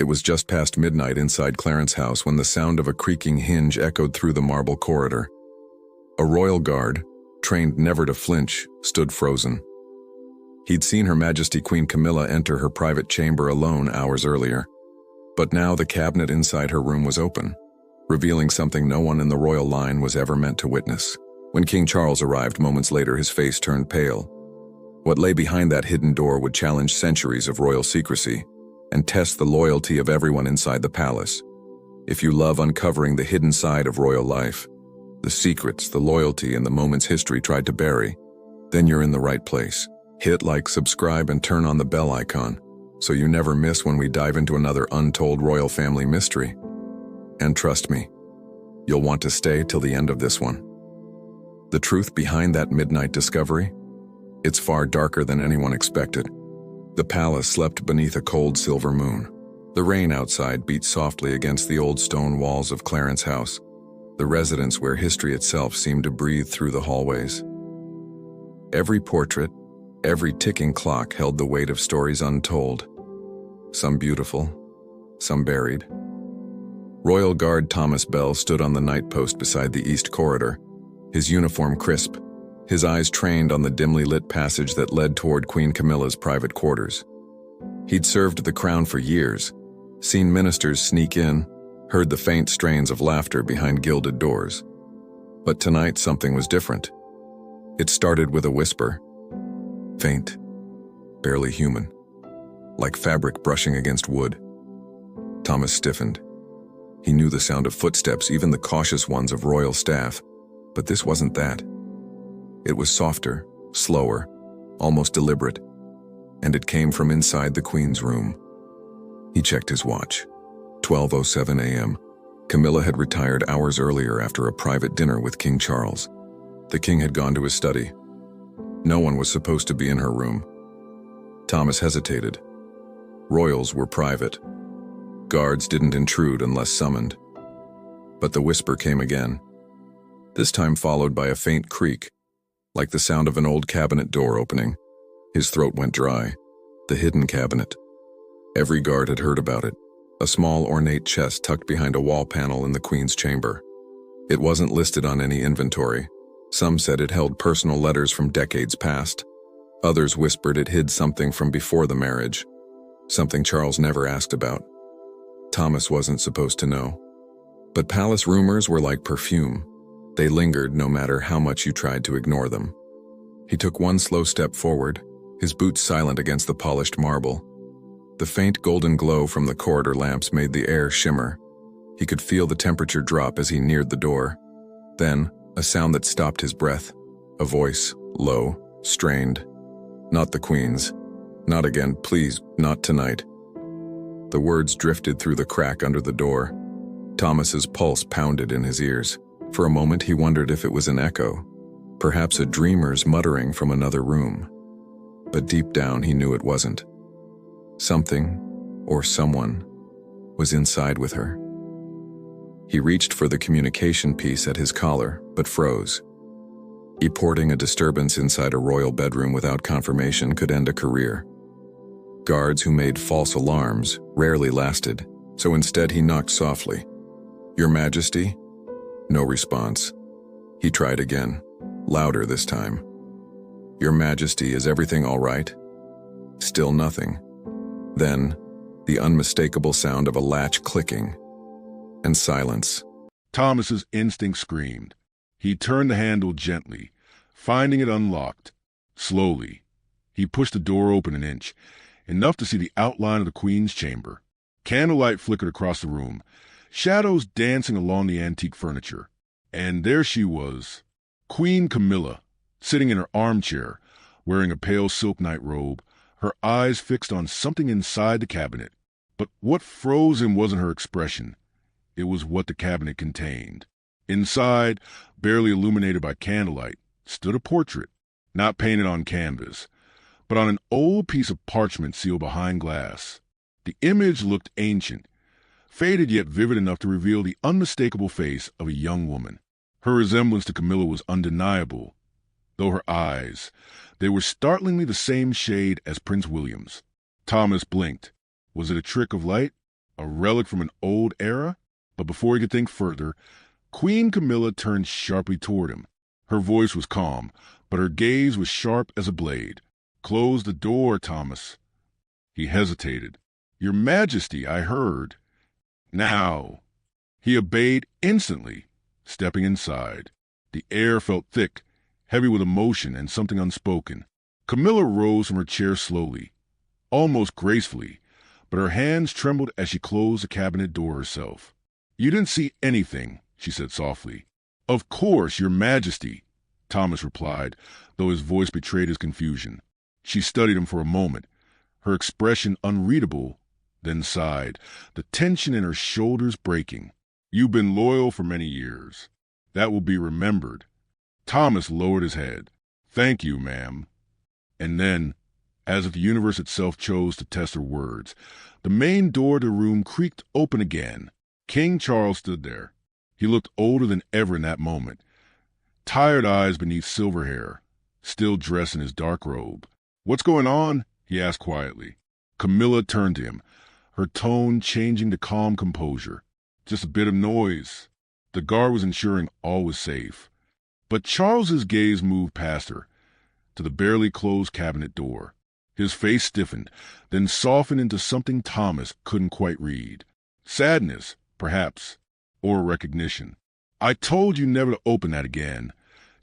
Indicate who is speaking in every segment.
Speaker 1: It was just past midnight inside Clarence House when the sound of a creaking hinge echoed through the marble corridor. A royal guard, trained never to flinch, stood frozen. He'd seen Her Majesty Queen Camilla enter her private chamber alone hours earlier. But now the cabinet inside her room was open, revealing something no one in the royal line was ever meant to witness. When King Charles arrived moments later, his face turned pale. What lay behind that hidden door would challenge centuries of royal secrecy and test the loyalty of everyone inside the palace. If you love uncovering the hidden side of royal life, the secrets, the loyalty, and the moments history tried to bury, then you're in the right place. Hit like, subscribe, and turn on the bell icon so you never miss when we dive into another untold royal family mystery. And trust me, you'll want to stay till the end of this one. The truth behind that midnight discovery? It's far darker than anyone expected. The palace slept beneath a cold silver moon. The rain outside beat softly against the old stone walls of Clarence House, the residence where history itself seemed to breathe through the hallways. Every portrait, every ticking clock held the weight of stories untold, some beautiful, some buried. Royal Guard Thomas Bell stood on the night post beside the east corridor, his uniform crisp, his eyes trained on the dimly lit passage that led toward Queen Camilla's private quarters. He'd served the crown for years, seen ministers sneak in, heard the faint strains of laughter behind gilded doors. But tonight something was different. It started with a whisper. Faint, barely human, like fabric brushing against wood. Thomas stiffened. He knew the sound of footsteps, even the cautious ones of royal staff, but this wasn't that. It was softer, slower, almost deliberate, and it came from inside the Queen's room. He checked his watch. 12:07 a.m. Camilla had retired hours earlier after a private dinner with King Charles. The king had gone to his study. No one was supposed to be in her room. Thomas hesitated. Royals were private. Guards didn't intrude unless summoned. But the whisper came again, this time followed by a faint creak, like the sound of an old cabinet door opening. His throat went dry. The hidden cabinet. Every guard had heard about it. A small ornate chest tucked behind a wall panel in the Queen's chamber. It wasn't listed on any inventory. Some said it held personal letters from decades past. Others whispered it hid something from before the marriage, something Charles never asked about. Thomas wasn't supposed to know. But palace rumors were like perfume. They lingered no matter how much you tried to ignore them. He took one slow step forward, his boots silent against the polished marble. The faint golden glow from the corridor lamps made the air shimmer. He could feel the temperature drop as he neared the door. Then, a sound that stopped his breath. A voice, low, strained. Not the Queen's. Not again, please, not tonight. The words drifted through the crack under the door. Thomas's pulse pounded in his ears. For a moment he wondered if it was an echo, perhaps a dreamer's muttering from another room. But deep down he knew it wasn't. Something, or someone, was inside with her. He reached for the communication piece at his collar, but froze. Reporting a disturbance inside a royal bedroom without confirmation could end a career. Guards who made false alarms rarely lasted, so instead he knocked softly. "Your Majesty?" No response. He tried again, louder this time. "Your Majesty, is everything all right?" Still nothing. Then, the unmistakable sound of a latch clicking, and silence.
Speaker 2: Thomas's instinct screamed. He turned the handle gently, finding it unlocked. Slowly, he pushed the door open an inch, enough to see the outline of the Queen's chamber. Candlelight flickered across the room, shadows dancing along the antique furniture. And there she was, Queen Camilla, sitting in her armchair, wearing a pale silk night robe, her eyes fixed on something inside the cabinet. But what froze him wasn't her expression. It was what the cabinet contained. Inside, barely illuminated by candlelight, stood a portrait, not painted on canvas, but on an old piece of parchment sealed behind glass. The image looked ancient, faded yet vivid enough to reveal the unmistakable face of a young woman. Her resemblance to Camilla was undeniable, though her eyes, they were startlingly the same shade as Prince William's. Thomas blinked. Was it a trick of light? A relic from an old era? But before he could think further, Queen Camilla turned sharply toward him. Her voice was calm, but her gaze was sharp as a blade. "Close the door, Thomas." He hesitated. "Your Majesty, I heard." "Now." He obeyed instantly, stepping inside. The air felt thick, heavy with emotion and something unspoken. Camilla rose from her chair slowly, almost gracefully, but her hands trembled as she closed the cabinet door herself. "You didn't see anything," she said softly. "Of course, Your Majesty," Thomas replied, though his voice betrayed his confusion. She studied him for a moment, her expression unreadable, then sighed, the tension in her shoulders breaking. "You've been loyal for many years. That will be remembered." Thomas lowered his head. "Thank you, ma'am." And then, as if the universe itself chose to test her words, the main door to the room creaked open again. King Charles stood there. He looked older than ever in that moment, tired eyes beneath silver hair, still dressed in his dark robe. "What's going on?" he asked quietly. Camilla turned to him, her tone changing to calm composure. "Just a bit of noise." The guard was ensuring all was safe. But Charles's gaze moved past her, to the barely closed cabinet door. His face stiffened, then softened into something Thomas couldn't quite read. Sadness, perhaps, or recognition. "I told you never to open that again,"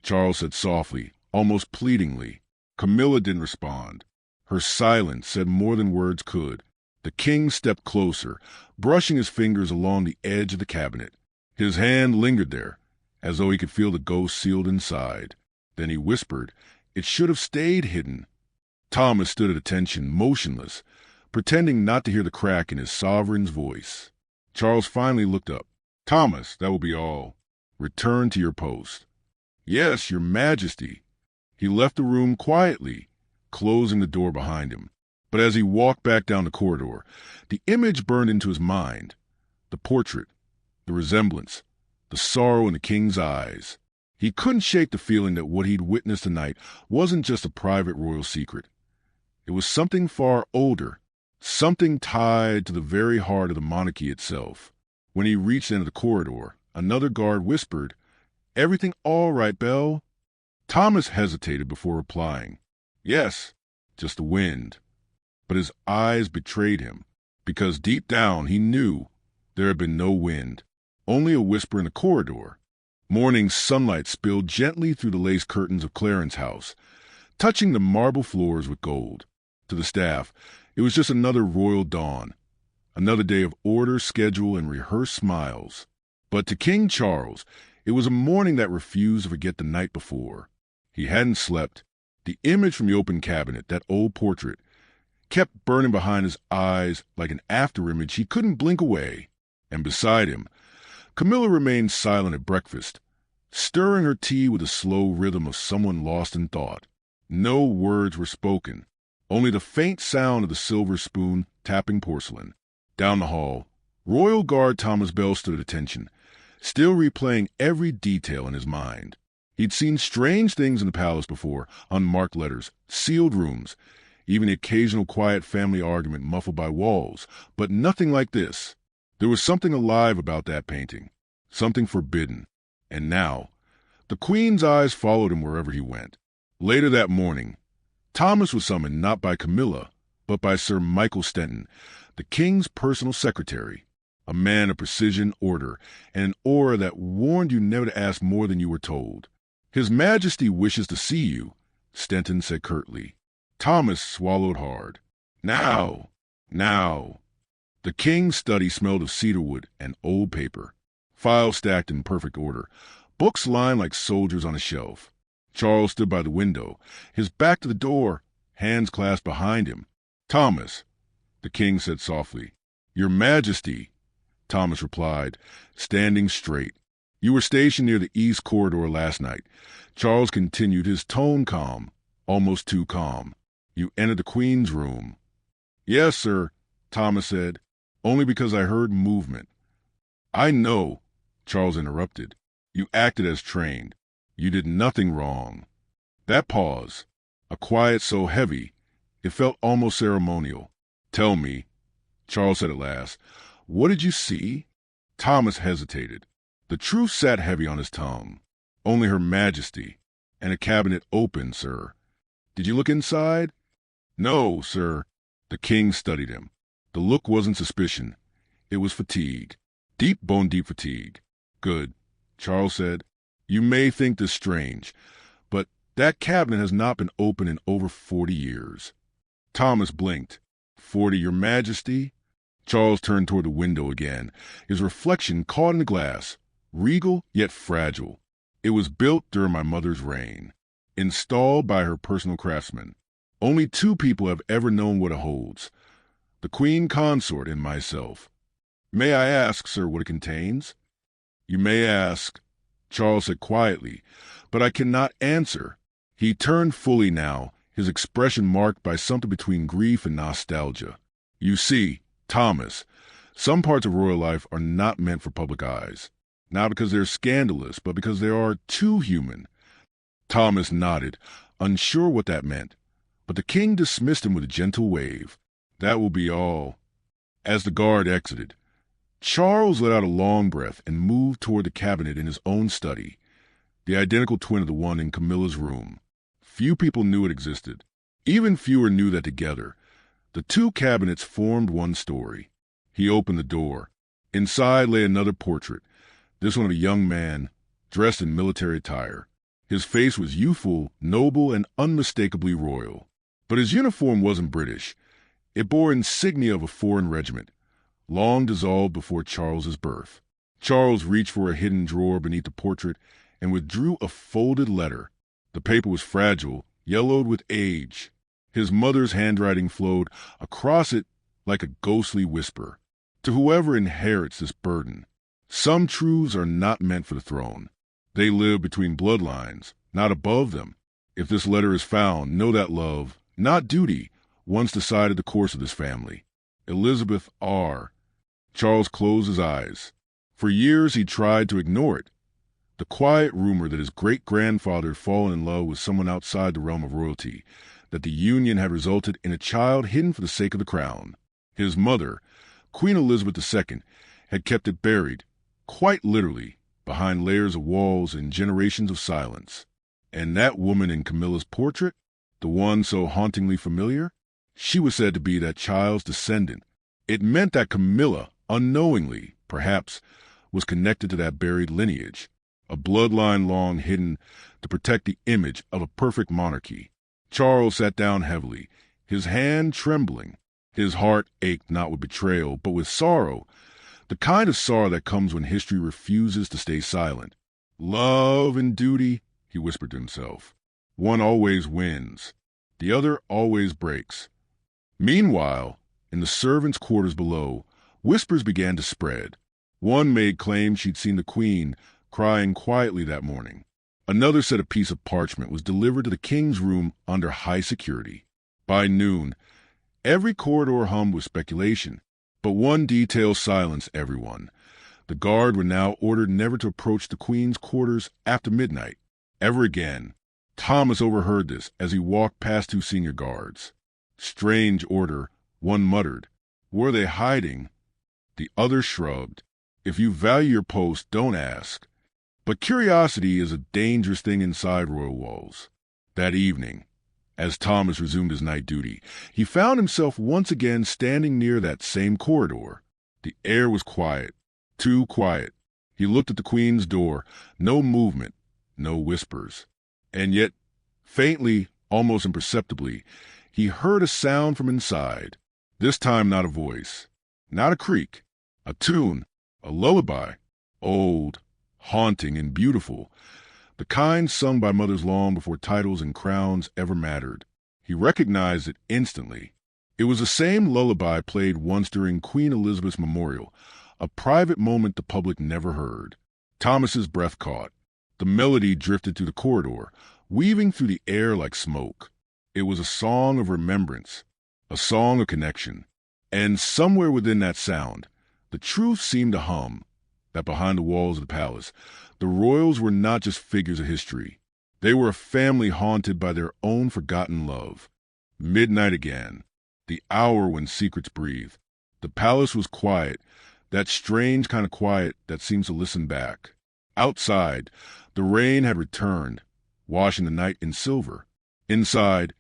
Speaker 2: Charles said softly, almost pleadingly. Camilla didn't respond. Her silence said more than words could. The king stepped closer, brushing his fingers along the edge of the cabinet. His hand lingered there, as though he could feel the ghost sealed inside. Then he whispered, "It should have stayed hidden." Thomas stood at attention, motionless, pretending not to hear the crack in his sovereign's voice. Charles finally looked up. "Thomas, that will be all. Return to your post." "Yes, Your Majesty." He left the room quietly, closing the door behind him. But as he walked back down the corridor, the image burned into his mind. The portrait, the resemblance, the sorrow in the king's eyes. He couldn't shake the feeling that what he'd witnessed tonight wasn't just a private royal secret. It was something far older, something tied to the very heart of the monarchy itself. When he reached the end of the corridor, another guard whispered, "Everything all right, Belle?" Thomas hesitated before replying. "Yes, just the wind." But his eyes betrayed him, because deep down he knew there had been no wind, only a whisper in the corridor. Morning sunlight spilled gently through the lace curtains of Clarence House, touching the marble floors with gold. To the staff, it was just another royal dawn, another day of order, schedule, and rehearsed smiles. But to King Charles, it was a morning that refused to forget the night before. He hadn't slept. The image from the open cabinet, that old portrait, kept burning behind his eyes like an afterimage he couldn't blink away. And beside him, Camilla remained silent at breakfast, stirring her tea with the slow rhythm of someone lost in thought. No words were spoken, only the faint sound of the silver spoon tapping porcelain. Down the hall, Royal Guard Thomas Bell stood at attention, still replaying every detail in his mind. He'd seen strange things in the palace before, unmarked letters, sealed rooms, even the occasional quiet family argument muffled by walls, but nothing like this. There was something alive about that painting, something forbidden. And now, the Queen's eyes followed him wherever he went. Later that morning, Thomas was summoned not by Camilla, but by Sir Michael Stenton, the King's personal secretary, a man of precision, order, and an aura that warned you never to ask more than you were told. "His Majesty wishes to see you," Stenton said curtly. Thomas swallowed hard. Now. The king's study smelled of cedarwood and old paper, files stacked in perfect order, books lined like soldiers on a shelf. Charles stood by the window, his back to the door, hands clasped behind him. "Thomas," the king said softly. "Your Majesty," Thomas replied, standing straight. "You were stationed near the east corridor last night." Charles continued, his tone calm, almost too calm. "You entered the Queen's room." "Yes, sir," Thomas said, "only because I heard movement." "I know," Charles interrupted. "You acted as trained. You did nothing wrong." That pause, a quiet so heavy, it felt almost ceremonial. "Tell me," Charles said at last, What did you see? Thomas hesitated. The truth sat heavy on his tongue. Only Her Majesty, and a cabinet open, sir. Did you look inside? No, sir. The king studied him. The look wasn't suspicion. It was fatigue. Deep bone-deep fatigue. Good, Charles said. You may think this strange, but that cabinet has not been open in over 40 years. Thomas blinked. 40, Your Majesty? Charles turned toward the window again, his reflection caught in the glass, regal yet fragile. It was built during my mother's reign, installed by her personal craftsmen. Only 2 people have ever known what it holds, the Queen Consort and myself. May I ask, sir, what it contains? You may ask, Charles said quietly, but I cannot answer. He turned fully now, his expression marked by something between grief and nostalgia. You see, Thomas, some parts of royal life are not meant for public eyes, not because they're scandalous, but because they are too human. Thomas nodded, unsure what that meant, but the king dismissed him with a gentle wave. That will be all. As the guard exited, Charles let out a long breath and moved toward the cabinet in his own study, the identical twin of the one in Camilla's room. Few people knew it existed. Even fewer knew that together, the 2 cabinets formed one story. He opened the door. Inside lay another portrait, this one of a young man, dressed in military attire. His face was youthful, noble, and unmistakably royal. But his uniform wasn't British. It bore insignia of a foreign regiment, long dissolved before Charles's birth. Charles reached for a hidden drawer beneath the portrait and withdrew a folded letter. The paper was fragile, yellowed with age. His mother's handwriting flowed across it like a ghostly whisper. To whoever inherits this burden, some truths are not meant for the throne. They live between bloodlines, not above them. If this letter is found, know that love, not duty, once decided the course of this family. Elizabeth R. Charles closed his eyes. For years he tried to ignore it. The quiet rumor that his great-grandfather had fallen in love with someone outside the realm of royalty, that the union had resulted in a child hidden for the sake of the crown. His mother, Queen Elizabeth II, had kept it buried, quite literally, behind layers of walls and generations of silence. And that woman in Camilla's portrait, the one so hauntingly familiar, she was said to be that child's descendant. It meant that Camilla, unknowingly, perhaps, was connected to that buried lineage, a bloodline long hidden to protect the image of a perfect monarchy. Charles sat down heavily, his hand trembling. His heart ached not with betrayal, but with sorrow, the kind of sorrow that comes when history refuses to stay silent. Love and duty, he whispered to himself. One always wins. The other always breaks. Meanwhile, in the servants' quarters below, whispers began to spread. One maid claimed she'd seen the Queen crying quietly that morning. Another said a piece of parchment was delivered to the king's room under high security. By noon, every corridor hummed with speculation, but one detail silenced everyone. The guard were now ordered never to approach the Queen's quarters after midnight. Ever again. Thomas overheard this as he walked past 2 senior guards. Strange order, one muttered. Were they hiding? The other shrugged. If you value your post, don't ask. But curiosity is a dangerous thing inside royal walls. That evening, as Thomas resumed his night duty, he found himself once again standing near that same corridor. The air was quiet, too quiet. He looked at the Queen's door. No movement, no whispers. And yet, faintly, almost imperceptibly, he heard a sound from inside. This time not a voice, not a creak, a tune, a lullaby, old, haunting, and beautiful, the kind sung by mothers long before titles and crowns ever mattered. He recognized it instantly. It was the same lullaby played once during Queen Elizabeth's memorial, a private moment the public never heard. Thomas's breath caught. The melody drifted through the corridor, weaving through the air like smoke. It was a song of remembrance, a song of connection. And somewhere within that sound, the truth seemed to hum, that behind the walls of the palace, the royals were not just figures of history. They were a family haunted by their own forgotten love. Midnight again, the hour when secrets breathe. The palace was quiet, that strange kind of quiet that seems to listen back. Outside, the rain had returned, washing the night in silver. Inside,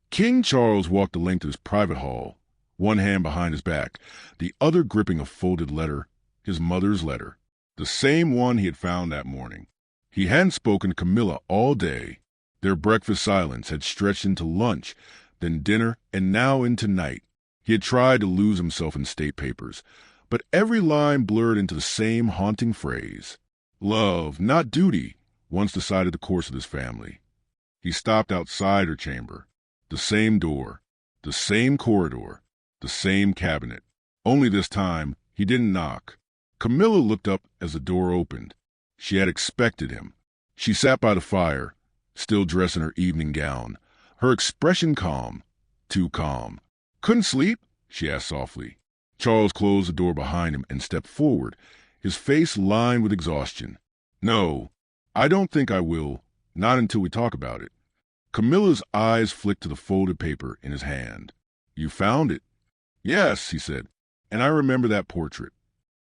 Speaker 2: King Charles walked the length of his private hall, one hand behind his back, the other gripping a folded letter, his mother's letter, the same one he had found that morning. He hadn't spoken to Camilla all day. Their breakfast silence had stretched into lunch, then dinner, and now into night. He had tried to lose himself in state papers, but every line blurred into the same haunting phrase. Love, not duty, once decided the course of this family. He stopped outside her chamber. The same door, the same corridor, the same cabinet. Only this time, he didn't knock. Camilla looked up as the door opened. She had expected him. She sat by the fire, still dressed in her evening gown, her expression calm, too calm. Couldn't sleep? She asked softly. Charles closed the door behind him and stepped forward, his face lined with exhaustion. No, I don't think I will, not until we talk about it. Camilla's eyes flicked to the folded paper in his hand. You found it? Yes, he said, and I remember that portrait.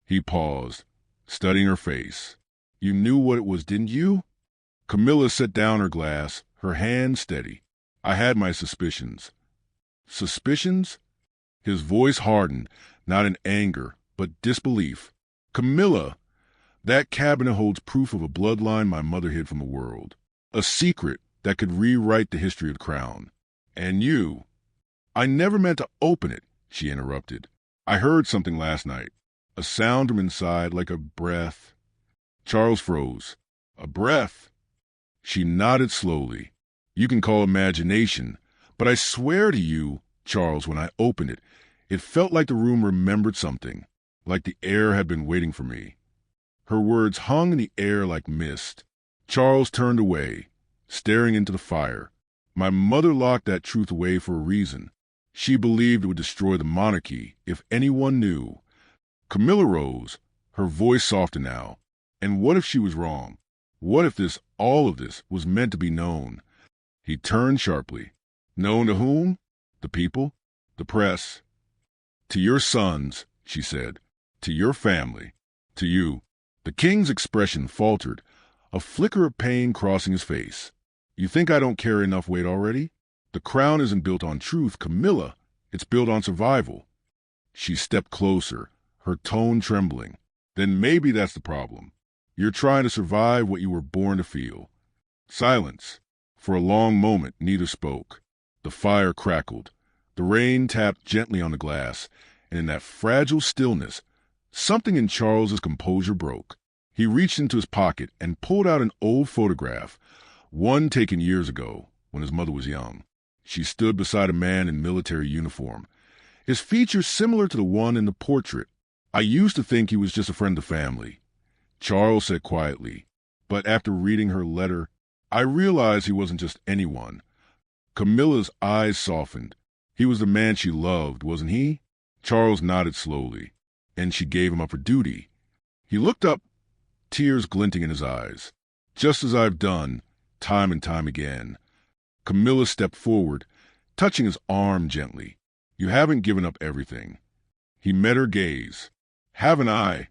Speaker 2: He paused, studying her face. You knew what it was, didn't you? Camilla set down her glass, her hand steady. I had my suspicions. Suspicions? His voice hardened, not in anger, but disbelief. Camilla, that cabinet holds proof of a bloodline my mother hid from the world. A secret that could rewrite the history of the crown. And you... I never meant to open it, she interrupted. I heard something last night. A sound from inside, like a breath. Charles froze. A breath? She nodded slowly. You can call imagination, but I swear to you, Charles, when I opened it, it felt like the room remembered something, like the air had been waiting for me. Her words hung in the air like mist. Charles turned away, staring into the fire. My mother locked that truth away for a reason. She believed it would destroy the monarchy if anyone knew. Camilla rose, her voice softer now. And what if she was wrong? What if all of this, was meant to be known? He turned sharply. Known to whom? The people? The press? To your sons, she said. To your family. To you. The king's expression faltered, a flicker of pain crossing his face. You think I don't carry enough weight already? The crown isn't built on truth, Camilla. It's built on survival. She stepped closer, her tone trembling. Then maybe that's the problem. You're trying to survive what you were born to feel. Silence. For a long moment, neither spoke. The fire crackled. The rain tapped gently on the glass, and in that fragile stillness, something in Charles's composure broke. He reached into his pocket and pulled out an old photograph, one taken years ago, when his mother was young. She stood beside a man in military uniform, his features similar to the one in the portrait. I used to think he was just a friend of the family, Charles said quietly, but after reading her letter, I realized he wasn't just anyone. Camilla's eyes softened. He was the man she loved, wasn't he? Charles nodded slowly, and she gave him up for duty. He looked up, tears glinting in his eyes. Just as I've done, time and time again. Camilla stepped forward, touching his arm gently. You haven't given up everything. He met her gaze. Haven't I?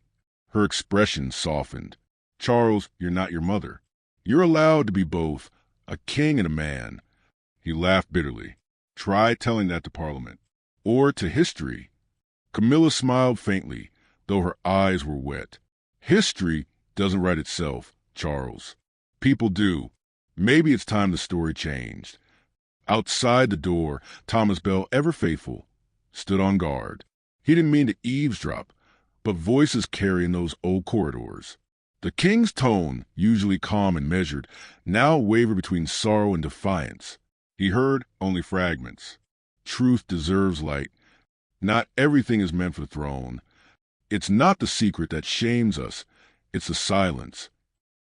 Speaker 2: Her expression softened. Charles, you're not your mother. You're allowed to be both, a king and a man. He laughed bitterly. Try telling that to Parliament. Or to history. Camilla smiled faintly, though her eyes were wet. History doesn't write itself, Charles. People do. Maybe it's time the story changed. Outside the door, Thomas Bell, ever faithful, stood on guard. He didn't mean to eavesdrop, but voices carry in those old corridors. The king's tone, usually calm and measured, now wavered between sorrow and defiance. He heard only fragments. Truth deserves light. Not everything is meant for the throne. It's not the secret that shames us. It's the silence.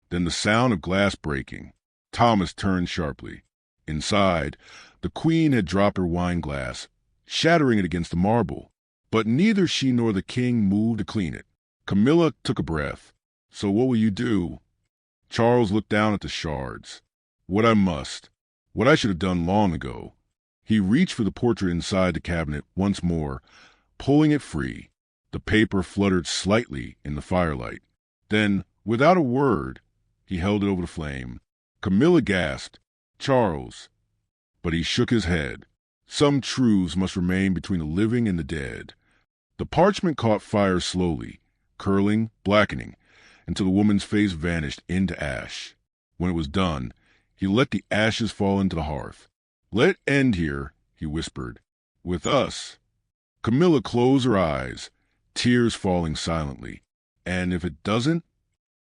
Speaker 2: Then the sound of glass breaking. Thomas turned sharply. Inside, the queen had dropped her wine glass, shattering it against the marble. But neither she nor the king moved to clean it. Camilla took a breath. So what will you do? Charles looked down at the shards. What I must. What I should have done long ago. He reached for the portrait inside the cabinet once more, pulling it free. The paper fluttered slightly in the firelight. Then, without a word, he held it over the flame. Camilla gasped, "Charles." But he shook his head. Some truths must remain between the living and the dead. The parchment caught fire slowly, curling, blackening, until the woman's face vanished into ash. When it was done, he let the ashes fall into the hearth. "Let it end here," he whispered. "With us." Camilla closed her eyes, tears falling silently. "And if it doesn't?"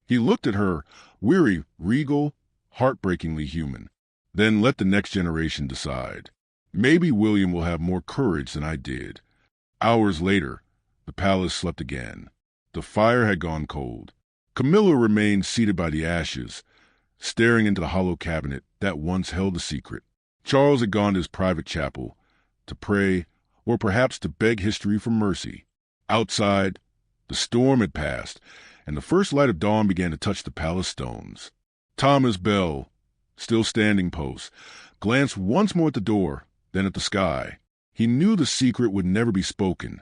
Speaker 2: He looked at her, weary, regal, heartbreakingly human. "Then let the next generation decide. Maybe William will have more courage than I did." Hours later, the palace slept again. The fire had gone cold. Camilla remained seated by the ashes, staring into the hollow cabinet that once held a secret. Charles had gone to his private chapel to pray, or perhaps to beg history for mercy. Outside, the storm had passed, and the first light of dawn began to touch the palace stones. Thomas Bell, still standing post, glanced once more at the door, then at the sky. He knew the secret would never be spoken,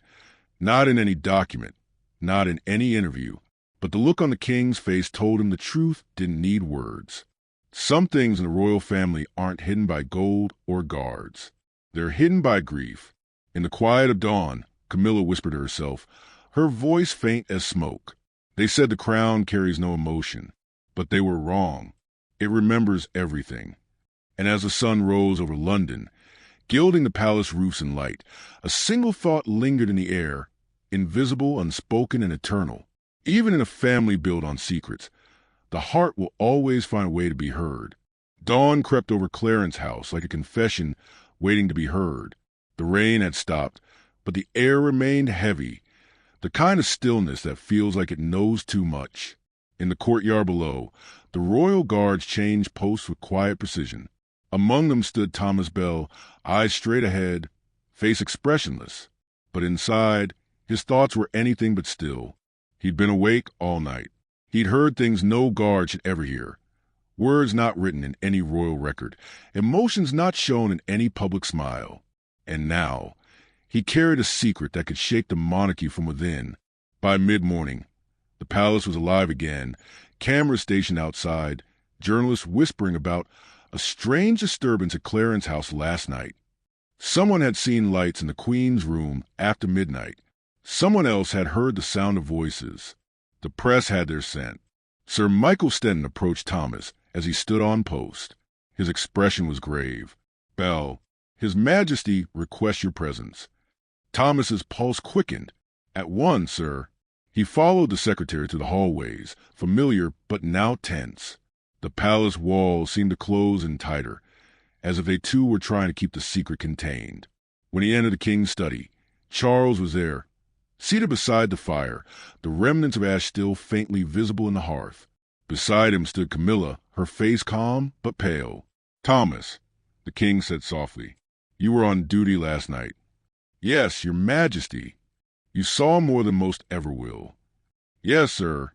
Speaker 2: not in any document, not in any interview, but the look on the king's face told him the truth didn't need words. Some things in the royal family aren't hidden by gold or guards. They're hidden by grief. In the quiet of dawn, Camilla whispered to herself, her voice faint as smoke. They said the crown carries no emotion, but they were wrong. It remembers everything. And as the sun rose over London, gilding the palace roofs in light, a single thought lingered in the air, invisible, unspoken, and eternal. Even in a family built on secrets, the heart will always find a way to be heard. Dawn crept over Clarence House like a confession waiting to be heard. The rain had stopped, but the air remained heavy, the kind of stillness that feels like it knows too much. In the courtyard below, the royal guards changed posts with quiet precision. Among them stood Thomas Bell, eyes straight ahead, face expressionless. But inside, his thoughts were anything but still. He'd been awake all night. He'd heard things no guard should ever hear. Words not written in any royal record, emotions not shown in any public smile. And now, he carried a secret that could shake the monarchy from within. By mid-morning, the palace was alive again, cameras stationed outside, journalists whispering about a strange disturbance at Clarence House last night. Someone had seen lights in the Queen's room after midnight. Someone else had heard the sound of voices. The press had their scent. Sir Michael Stenton approached Thomas as he stood on post. His expression was grave. "Bell, His Majesty requests your presence." Thomas's pulse quickened. "At once, sir." He followed the secretary to the hallways, familiar but now tense. The palace walls seemed to close in tighter, as if they too were trying to keep the secret contained. When he entered the king's study, Charles was there, seated beside the fire, the remnants of ash still faintly visible in the hearth. Beside him stood Camilla, her face calm but pale. "Thomas," the king said softly, "you were on duty last night." "Yes, your Majesty." "You saw more than most ever will." "Yes, sir."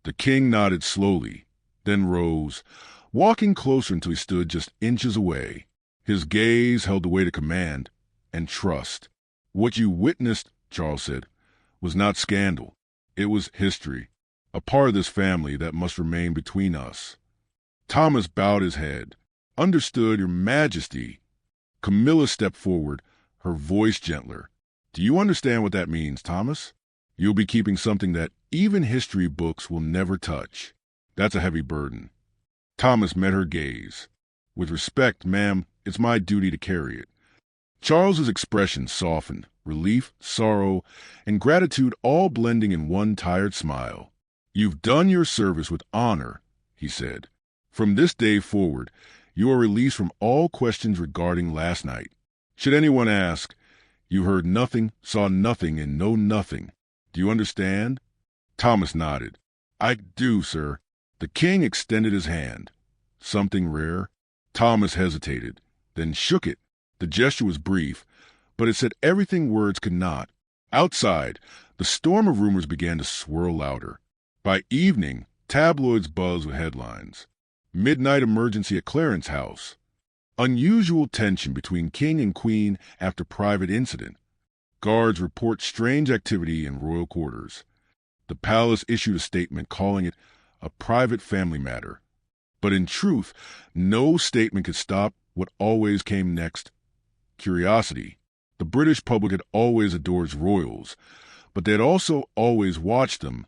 Speaker 2: The king nodded slowly, then rose, walking closer until he stood just inches away. His gaze held the weight of command and trust. "What you witnessed," Charles said, "was not scandal. It was history, a part of this family that must remain between us." Thomas bowed his head. "Understood, your Majesty." Camilla stepped forward, her voice gentler. "Do you understand what that means, Thomas? You'll be keeping something that even history books will never touch. That's a heavy burden." Thomas met her gaze. "With respect, ma'am, it's my duty to carry it." Charles's expression softened, relief, sorrow, and gratitude all blending in one tired smile. "You've done your service with honor," he said. "From this day forward, you are released from all questions regarding last night. Should anyone ask, you heard nothing, saw nothing, and know nothing. Do you understand?" Thomas nodded. "I do, sir." The king extended his hand. "Something rare?" Thomas hesitated, then shook it. The gesture was brief, but it said everything words could not. Outside, the storm of rumors began to swirl louder. By evening, tabloids buzzed with headlines. "Midnight emergency at Clarence House." "Unusual tension between king and queen after private incident." Guards report strange activity in royal quarters. The palace issued a statement calling it a private family matter. But in truth, no statement could stop what always came next: curiosity. The British public had always adored royals, but they had also always watched them.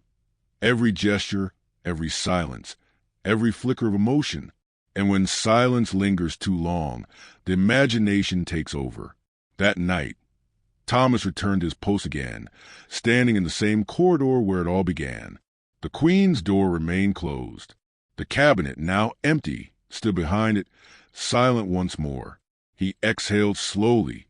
Speaker 2: Every gesture, every silence, every flicker of emotion. And when silence lingers too long, the imagination takes over. That night, Thomas returned to his post again, standing in the same corridor where it all began. The Queen's door remained closed. The cabinet, now empty, stood behind it, silent once more. He exhaled slowly,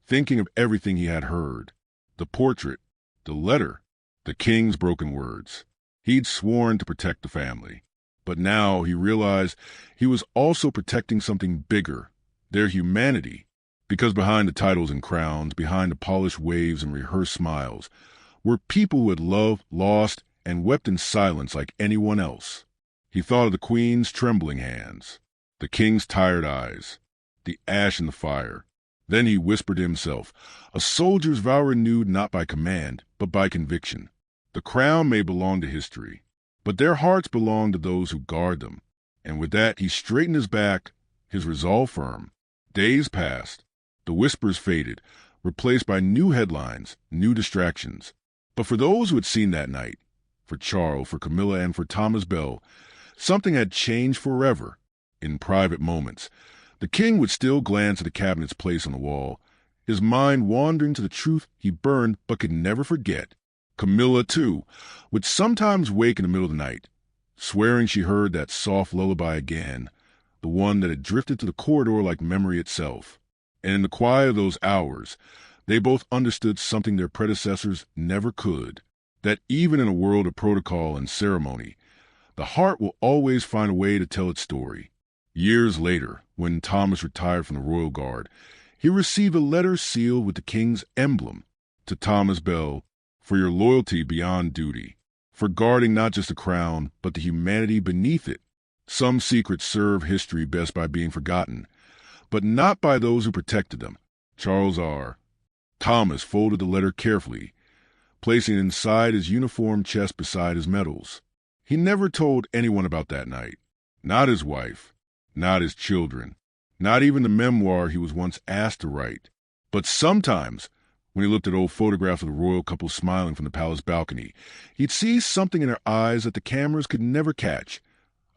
Speaker 2: thinking of everything he had heard. The portrait, the letter, the king's broken words. He'd sworn to protect the family. But now he realized he was also protecting something bigger, their humanity. Because behind the titles and crowns, behind the polished waves and rehearsed smiles, were people who had loved, lost, and wept in silence like anyone else. He thought of the Queen's trembling hands, the King's tired eyes, the ash in the fire. Then he whispered to himself, a soldier's vow renewed not by command, but by conviction. The crown may belong to history, but their hearts belong to those who guard them. And with that, he straightened his back, his resolve firm. Days passed. The whispers faded, replaced by new headlines, new distractions. But for those who had seen that night, for Charles, for Camilla, and for Thomas Bell, something had changed forever. In private moments, the king would still glance at the cabinet's place on the wall, his mind wandering to the truth he burned but could never forget. Camilla, too, would sometimes wake in the middle of the night, swearing she heard that soft lullaby again, the one that had drifted to the corridor like memory itself. And in the quiet of those hours, they both understood something their predecessors never could, that even in a world of protocol and ceremony, the heart will always find a way to tell its story. Years later, when Thomas retired from the Royal Guard, he received a letter sealed with the king's emblem. To Thomas Bell, for your loyalty beyond duty, for guarding not just the crown, but the humanity beneath it. Some secrets serve history best by being forgotten, but not by those who protected them. Charles R. Thomas folded the letter carefully, placing it inside his uniform chest beside his medals. He never told anyone about that night. Not his wife, not his children, not even the memoir he was once asked to write. But sometimes, when he looked at old photographs of the royal couple smiling from the palace balcony, he'd see something in their eyes that the cameras could never catch.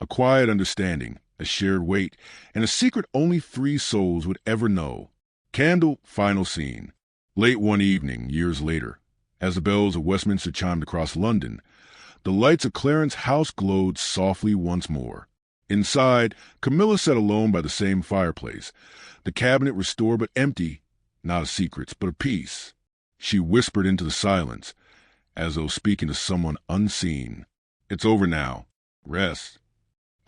Speaker 2: A quiet understanding, a shared weight, and a secret only 3 souls would ever know. Candle, final scene. Late one evening, years later, as the bells of Westminster chimed across London, the lights of Clarence House glowed softly once more. Inside, Camilla sat alone by the same fireplace, the cabinet restored but empty, not of secrets, but of peace. She whispered into the silence, as though speaking to someone unseen. It's over now. Rest.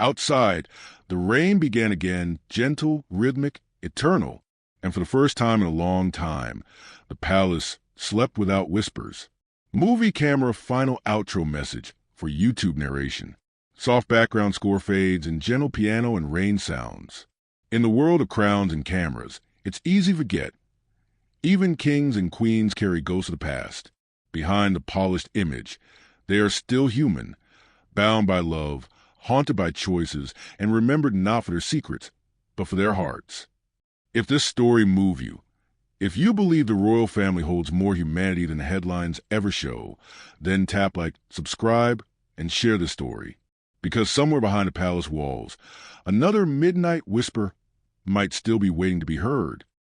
Speaker 2: Outside, the rain began again, gentle, rhythmic, eternal, and for the first time in a long time, the palace slept without whispers. Movie camera final outro message for YouTube narration. Soft background score fades and gentle piano and rain sounds. In the world of crowns and cameras, it's easy to forget. Even kings and queens carry ghosts of the past. Behind the polished image, they are still human, bound by love, haunted by choices, and remembered not for their secrets, but for their hearts. If this story moved you, if you believe the royal family holds more humanity than the headlines ever show, then tap like, subscribe, and share the story. Because somewhere behind the palace walls, another midnight whisper might still be waiting to be heard.